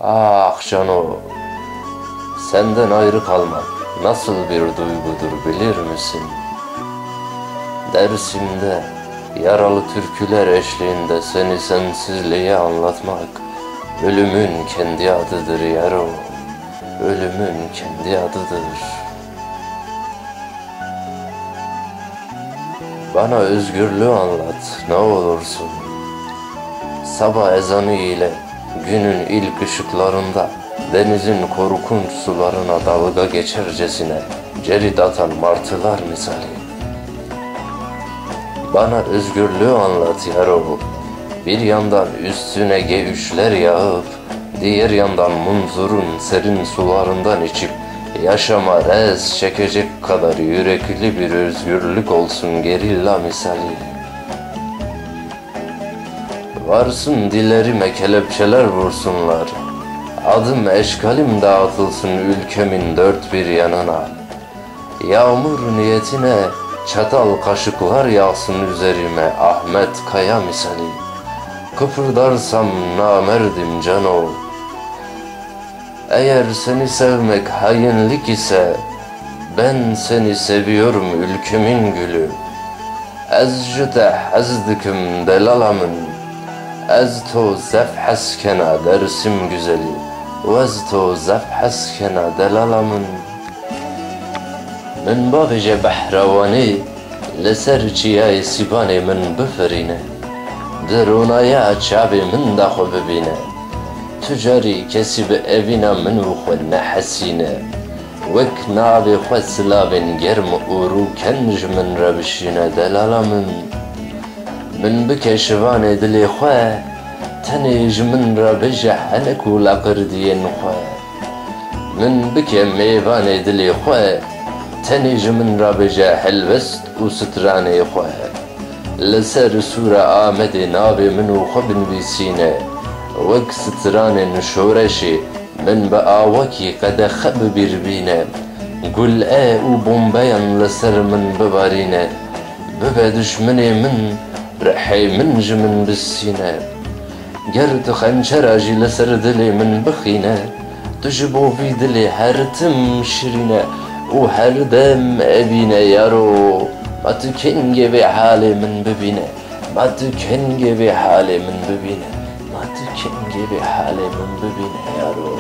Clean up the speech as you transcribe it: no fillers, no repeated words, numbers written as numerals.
Ah Cano, senden ayrı kalmak nasıl bir duygudur bilir misin? Dersimde yaralı türküler eşliğinde seni sensizliğe anlatmak ölümün kendi adıdır yaro, ölümün kendi adıdır. Bana özgürlüğü anlat ne olursun. Sabah ezanı ile günün ilk ışıklarında denizin korkunç sularına dalga geçercesine cerit atan martılar misali. Bana özgürlüğü anlat yaro. Bir yandan üstüne G3'ler yağıp diğer yandan Munzur'un serin sularından içip yaşama rez çekecek kadar yürekli bir özgürlük olsun gerilla misali. Varsın dillerime kelepçeler vursunlar, adım eşkalim dağıtılsın ülkemin dört bir yanına. Yağmur niyetine çatal kaşıklar yağsın üzerime Ahmet Kaya misali. Kıpırdarsam namerdim cano. Eğer seni sevmek hainlik ise ben seni seviyorum ülkemin gülü. Ez jüte hazdiküm delalamın, ez to zefhaskena dersim güzeli, ve ez to zefhaskena delalamın. من بافجة بحرواني لسر چياي سيباني من بفرينه درونا يا شعبي من داخل ببينه تجاري كسب evina من وخنا حسينه وك نابي خسلابن جرم أورو كنج من ربشينه دلالا من بكشفان دلي خواه تنج من ربجح هنك ولقردين خواه من بك ميفان دلي خواه تنج من رابجه حلوست و سترانه خواه لسر سورة آمد نابي منو خبن بيسينه وك ستران نشورشي من بآوكي قد خب بيربينه قل و بومبيان لسر من ببارينه ببا دشمني من رحي من جمن بالسينه قرد خنشراجي لسر دلي من بخينه تجبو في دلي هرتم شرينه وهر دم أبينا يارو ما تكنجي بحالي من ببينه ما تكنجي بحالي من ببينه ما تكنجي بحالي من ببينه يارو